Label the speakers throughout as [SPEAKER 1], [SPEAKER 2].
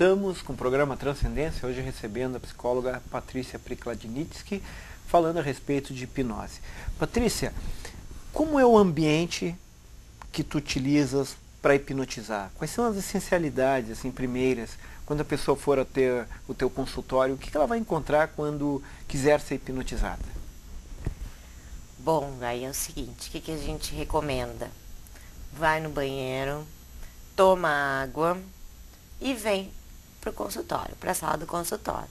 [SPEAKER 1] voltamos com o programa Transcendência, hoje recebendo a psicóloga Patrícia Prikladnitsky, falando a respeito de hipnose. Patrícia, como é o ambiente que tu utilizas para hipnotizar? Quais são as essencialidades, assim, primeiras, quando a pessoa for até o teu consultório, o que ela vai encontrar quando quiser ser hipnotizada?
[SPEAKER 2] Bom, aí é o seguinte, o que a gente recomenda? Vai no banheiro, toma água e vem pro consultório, pra sala do consultório.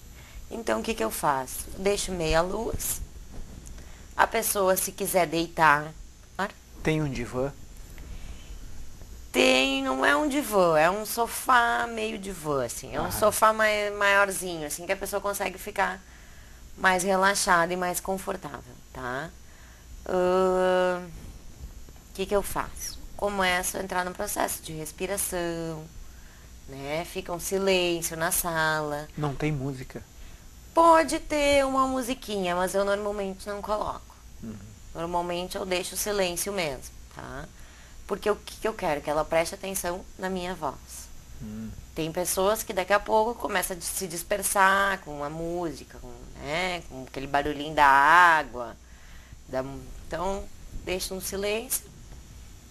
[SPEAKER 2] Então, o que eu faço? Deixo meia luz, a pessoa, se quiser deitar...
[SPEAKER 1] Tem um divã?
[SPEAKER 2] Tem, não é um divã, é um sofá meio divã, assim. É um sofá maiorzinho, assim, que a pessoa consegue ficar mais relaxada e mais confortável, tá? O que eu faço? Começo a entrar no processo de respiração, né? Fica um silêncio na sala.
[SPEAKER 1] Não tem música?
[SPEAKER 2] Pode ter uma musiquinha, mas eu normalmente não coloco. Normalmente eu deixo o silêncio mesmo, tá? Porque o que eu quero? Que ela preste atenção na minha voz. Tem pessoas que daqui a pouco começam a se dispersar com a música, com aquele barulhinho da água. Então, deixa no silêncio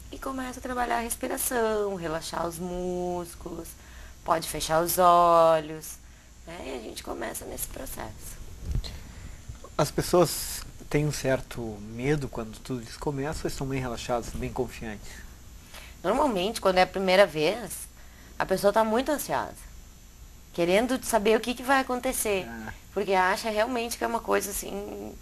[SPEAKER 2] e começa a trabalhar a respiração, relaxar os músculos, pode fechar os olhos, né? E a gente começa nesse processo.
[SPEAKER 1] As pessoas têm um certo medo quando tudo isso começa ou estão bem relaxadas, bem confiantes?
[SPEAKER 2] Normalmente, quando é a primeira vez, a pessoa está muito ansiosa, querendo saber o que vai acontecer, porque acha realmente que é uma coisa assim,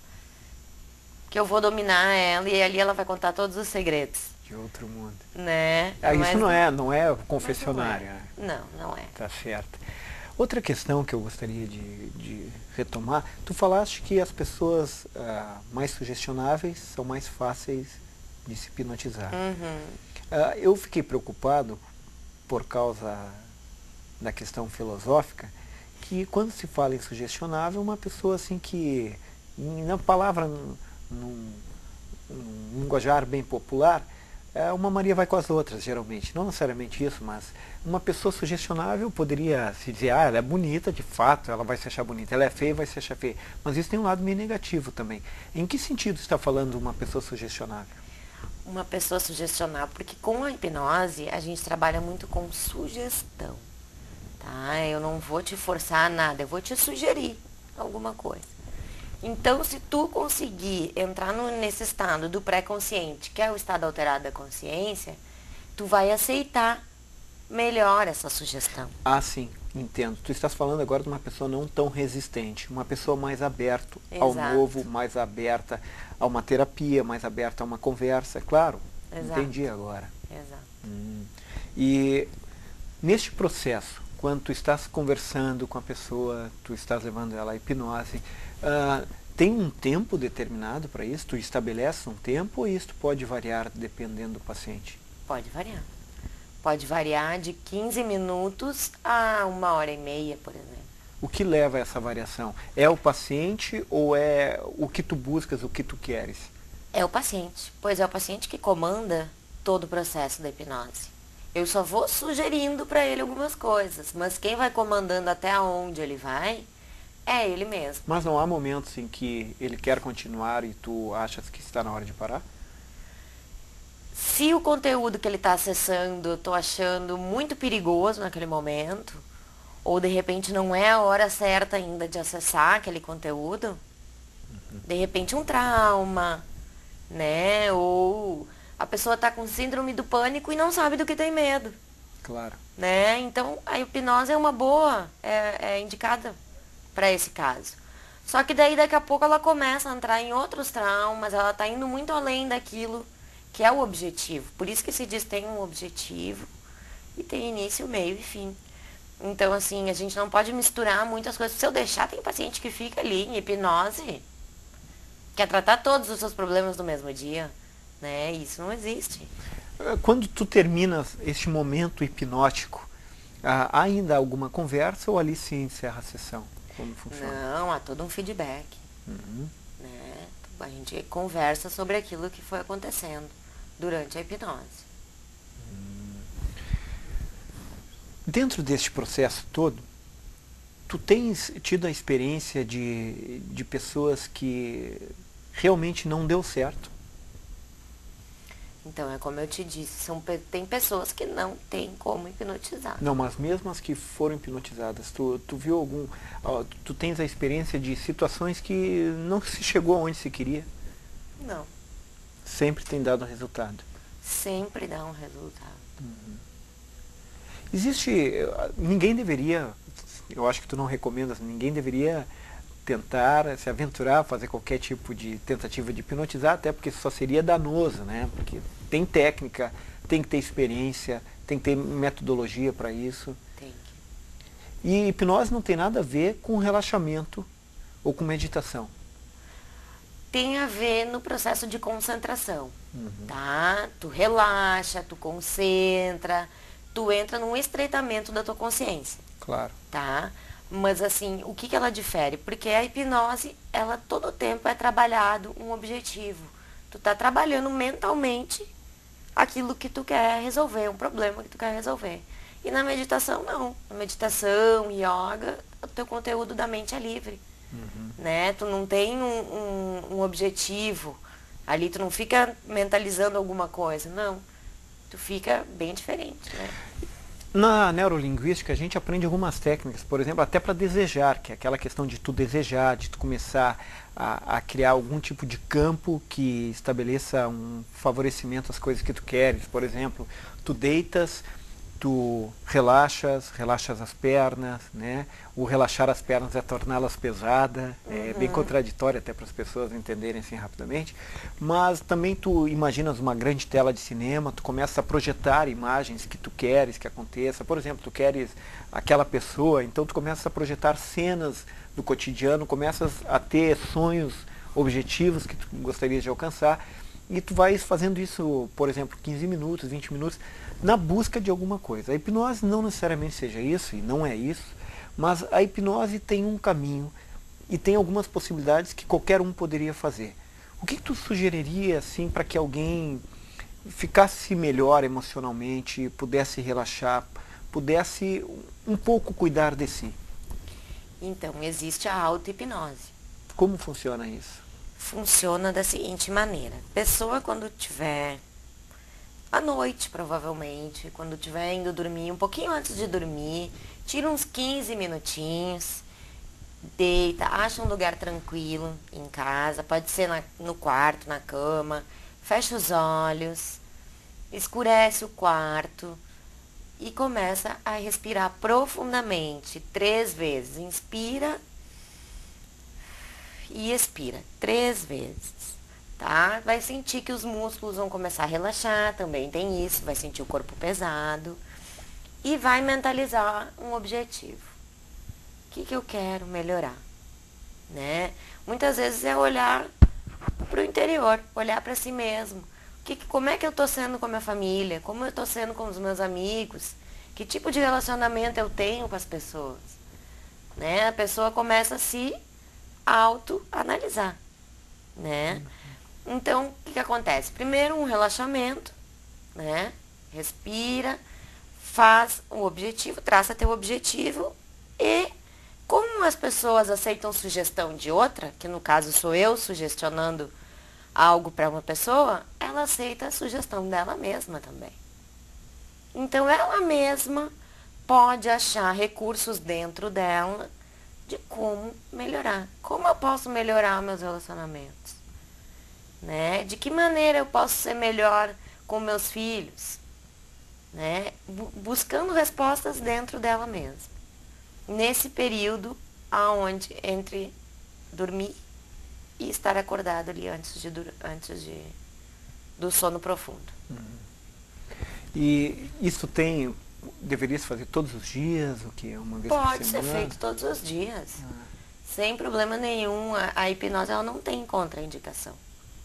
[SPEAKER 2] que eu vou dominar ela e ali ela vai contar todos os segredos.
[SPEAKER 1] De outro mundo.
[SPEAKER 2] Né?
[SPEAKER 1] Isso não é confessionário.
[SPEAKER 2] Não é.
[SPEAKER 1] Tá certo. Outra questão que eu gostaria de retomar, tu falaste que as pessoas mais sugestionáveis são mais fáceis de se hipnotizar. Eu fiquei preocupado por causa da questão filosófica, que quando se fala em sugestionável, uma pessoa assim que, na palavra, num linguajar bem popular, uma Maria vai com as outras, geralmente. Não necessariamente isso, mas uma pessoa sugestionável poderia se dizer, ela é bonita, de fato, ela vai se achar bonita. Ela é feia, vai se achar feia. Mas isso tem um lado meio negativo também. Em que sentido está falando uma pessoa sugestionável?
[SPEAKER 2] Uma pessoa sugestionável, porque com a hipnose a gente trabalha muito com sugestão, tá? Eu não vou te forçar a nada, eu vou te sugerir alguma coisa. Então, se tu conseguir entrar nesse estado do pré-consciente, que é o estado alterado da consciência, tu vai aceitar melhor essa sugestão.
[SPEAKER 1] Ah, sim, entendo. Tu estás falando agora de uma pessoa não tão resistente, uma pessoa mais aberta ao novo, mais aberta a uma terapia, mais aberta a uma conversa, claro.
[SPEAKER 2] Exato.
[SPEAKER 1] Entendi agora.
[SPEAKER 2] Exato.
[SPEAKER 1] E neste processo, quando tu estás conversando com a pessoa, tu estás levando ela à hipnose, tem um tempo determinado para isso? Tu estabelece um tempo ou isso pode variar dependendo do paciente?
[SPEAKER 2] Pode variar. Pode variar de 15 minutos a 1h30, por exemplo.
[SPEAKER 1] O que leva a essa variação? É o paciente ou é o que tu buscas, o que tu queres?
[SPEAKER 2] É o paciente, pois é o paciente que comanda todo o processo da hipnose. Eu só vou sugerindo para ele algumas coisas, mas quem vai comandando até onde ele vai é ele mesmo.
[SPEAKER 1] Mas não há momentos em que ele quer continuar e tu achas que está na hora de parar?
[SPEAKER 2] Se o conteúdo que ele está acessando eu estou achando muito perigoso naquele momento, ou de repente não é a hora certa ainda de acessar aquele conteúdo, de repente um trauma, né? Ou a pessoa está com síndrome do pânico e não sabe do que tem medo.
[SPEAKER 1] Claro.
[SPEAKER 2] Né? Então a hipnose é uma boa, é indicada para esse caso. Só que daí daqui a pouco ela começa a entrar em outros traumas, ela está indo muito além daquilo que é o objetivo. Por isso que se diz tem um objetivo e tem início, meio e fim. Então, assim, a gente não pode misturar muitas coisas. Se eu deixar, tem paciente que fica ali em hipnose, quer tratar todos os seus problemas no mesmo dia, né? Isso não existe.
[SPEAKER 1] Quando tu terminas este momento hipnótico, há ainda alguma conversa ou ali se encerra a sessão? Como funciona?
[SPEAKER 2] Não, há todo um feedback. Né? A gente conversa sobre aquilo que foi acontecendo durante a hipnose.
[SPEAKER 1] Dentro deste processo todo, tu tens tido a experiência de pessoas que realmente não deu certo?
[SPEAKER 2] Então, é como eu te disse, tem pessoas que não tem como hipnotizar.
[SPEAKER 1] Não, mas mesmo as que foram hipnotizadas, tu viu tu tens a experiência de situações que não se chegou aonde se queria?
[SPEAKER 2] Não.
[SPEAKER 1] Sempre tem dado resultado.
[SPEAKER 2] Sempre dá um resultado.
[SPEAKER 1] Ninguém deveria, eu acho que tu não recomendas, ninguém deveria tentar se aventurar a fazer qualquer tipo de tentativa de hipnotizar, até porque só seria danoso, né? Porque tem técnica, tem que ter experiência, tem que ter metodologia para isso.
[SPEAKER 2] Tem que.
[SPEAKER 1] E hipnose não tem nada a ver com relaxamento ou com meditação.
[SPEAKER 2] Tem a ver no processo de concentração, tá? Tu relaxa, tu concentra, tu entra num estreitamento da tua consciência.
[SPEAKER 1] Claro.
[SPEAKER 2] Tá? Mas assim, o que ela difere? Porque a hipnose, ela todo o tempo é trabalhado um objetivo. Tu tá trabalhando mentalmente aquilo que tu quer resolver, um problema que tu quer resolver. E na meditação, não. Na meditação, yoga, o teu conteúdo da mente é livre. Né? Tu não tem um objetivo ali, tu não fica mentalizando alguma coisa, não. Tu fica bem diferente, né?
[SPEAKER 1] Na neurolinguística a gente aprende algumas técnicas, por exemplo, até para desejar, que é aquela questão de tu desejar, de tu começar a criar algum tipo de campo que estabeleça um favorecimento às coisas que tu queres. Por exemplo, tu deitas, tu relaxas as pernas, né? O relaxar as pernas é torná-las pesadas, é bem contraditório até para as pessoas entenderem assim rapidamente, mas também tu imaginas uma grande tela de cinema, tu começa a projetar imagens que tu queres que aconteça. Por exemplo, tu queres aquela pessoa, então tu começa a projetar cenas do cotidiano, começas a ter sonhos, objetivos que tu gostarias de alcançar, e tu vais fazendo isso, por exemplo, 15 minutos, 20 minutos, na busca de alguma coisa. A hipnose não necessariamente seja isso, e não é isso, mas a hipnose tem um caminho e tem algumas possibilidades que qualquer um poderia fazer. O que tu sugeriria assim para que alguém ficasse melhor emocionalmente, pudesse relaxar, pudesse um pouco cuidar de si?
[SPEAKER 2] Então, existe a auto-hipnose.
[SPEAKER 1] Como funciona isso?
[SPEAKER 2] Funciona da seguinte maneira. Pessoa quando tiver à noite, provavelmente, quando estiver indo dormir, um pouquinho antes de dormir, tira uns 15 minutinhos, deita, acha um lugar tranquilo em casa, pode ser no quarto, na cama, fecha os olhos, escurece o quarto e começa a respirar profundamente 3 vezes. Inspira e expira 3 vezes, tá? Vai sentir que os músculos vão começar a relaxar, também tem isso, vai sentir o corpo pesado e vai mentalizar um objetivo. O que eu quero melhorar, né? Muitas vezes é olhar para o interior, olhar para si mesmo. Como é que eu tô sendo com a minha família? Como eu tô sendo com os meus amigos? Que tipo de relacionamento eu tenho com as pessoas? Né? A pessoa começa a se autoanalisar, né? Então, o que acontece? Primeiro, um relaxamento, né? Respira, faz o objetivo, traça teu objetivo e como as pessoas aceitam sugestão de outra, que no caso sou eu sugestionando algo para uma pessoa, ela aceita a sugestão dela mesma também. Então, ela mesma pode achar recursos dentro dela de como melhorar. Como eu posso melhorar meus relacionamentos? Né? De que maneira eu posso ser melhor com meus filhos? Né? Buscando respostas dentro dela mesma. Nesse período entre dormir e estar acordado ali antes do sono profundo.
[SPEAKER 1] E isso deveria se fazer todos os dias, o que? Uma vez por semana?
[SPEAKER 2] Pode ser feito todos os dias. Sem problema nenhum. A hipnose ela não tem contraindicação.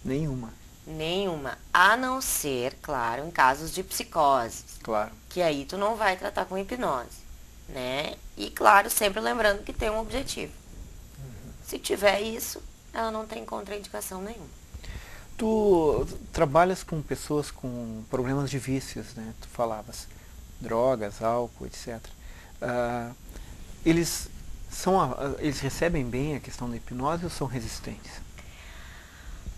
[SPEAKER 1] Nenhuma.
[SPEAKER 2] Nenhuma. A não ser, claro, em casos de psicose.
[SPEAKER 1] Claro.
[SPEAKER 2] Que aí tu não vai tratar com hipnose. Né? E claro, sempre lembrando que tem um objetivo. Se tiver isso, ela não tem contraindicação nenhuma.
[SPEAKER 1] Tu trabalhas com pessoas com problemas de vícios, né? Tu falavas. drogas, álcool, etc. Eles recebem bem a questão da hipnose ou são resistentes?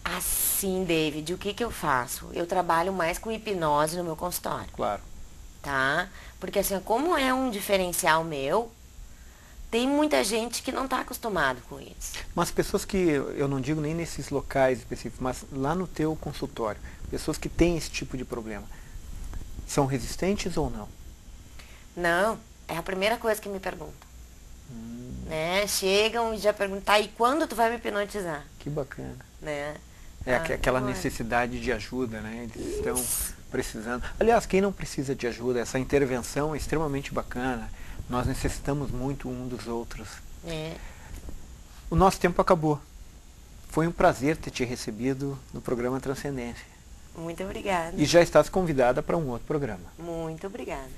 [SPEAKER 2] Assim, David, o que eu faço? Eu trabalho mais com hipnose no meu consultório.
[SPEAKER 1] Claro.
[SPEAKER 2] Tá? Porque assim, como é um diferencial meu, tem muita gente que não está acostumado com isso.
[SPEAKER 1] Mas pessoas que, eu não digo nem nesses locais específicos, mas lá no teu consultório, pessoas que têm esse tipo de problema, são resistentes ou não?
[SPEAKER 2] Não, é a primeira coisa que me perguntam. Né? Chegam e já perguntam, tá, e quando tu vai me hipnotizar?
[SPEAKER 1] Que bacana.
[SPEAKER 2] Né?
[SPEAKER 1] Aquela necessidade de ajuda, né? Eles estão precisando. Aliás, quem não precisa de ajuda, essa intervenção é extremamente bacana. Nós necessitamos muito um dos outros. O nosso tempo acabou. Foi um prazer ter te recebido no programa Transcendência.
[SPEAKER 2] Muito obrigada.
[SPEAKER 1] E já estás convidada para um outro programa.
[SPEAKER 2] Muito obrigada.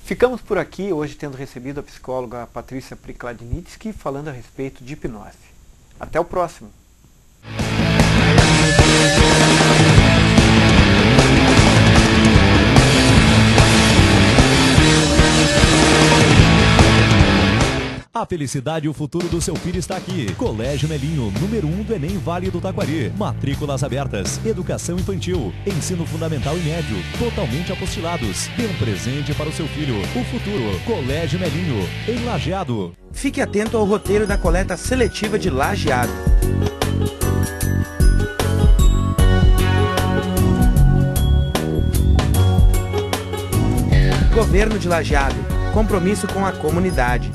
[SPEAKER 2] Ficamos
[SPEAKER 1] por aqui, hoje tendo recebido a psicóloga Patrícia Prikladnitsky falando a respeito de hipnose. Até o próximo.
[SPEAKER 3] A felicidade e o futuro do seu filho está aqui. Colégio Melinho, número 1 do Enem Vale do Taquari. Matrículas abertas. Educação infantil. Ensino fundamental e médio. Totalmente apostilados. Dê um presente para o seu filho. O futuro. Colégio Melinho, em Lajeado.
[SPEAKER 4] Fique atento ao roteiro da coleta seletiva de Lajeado. Governo de Lajeado. Compromisso com a comunidade.